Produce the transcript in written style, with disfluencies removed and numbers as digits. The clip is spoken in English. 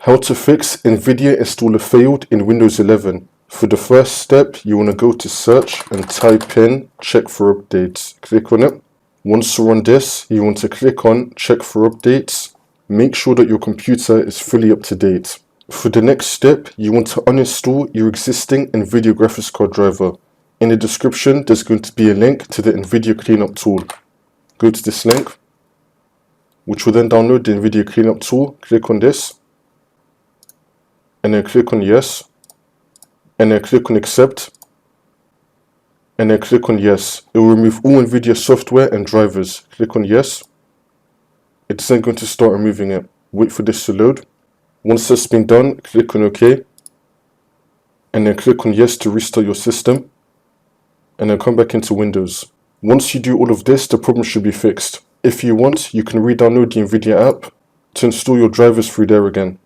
How to fix NVIDIA Installer Failed in Windows 11. For the first step, you want to go to search and type in check for updates. Click on it. Once you're on this, you want to click on check for updates. Make sure that your computer is fully up to date. For the next step, you want to uninstall your existing NVIDIA graphics card driver. In the description, there's going to be a link to the NVIDIA cleanup tool. Go to this link, which will then download the NVIDIA cleanup tool. Click on this, and then click on yes, and then click on accept, and then click on yes. It will remove all NVIDIA software and drivers. Click on yes. It's then going to start removing it. Wait for this to load. Once that's been done, click on OK, and then click on yes to restart your system, and then come back into Windows. Once you do all of this, the problem should be fixed. If you want, you can re-download the NVIDIA app to install your drivers through there again.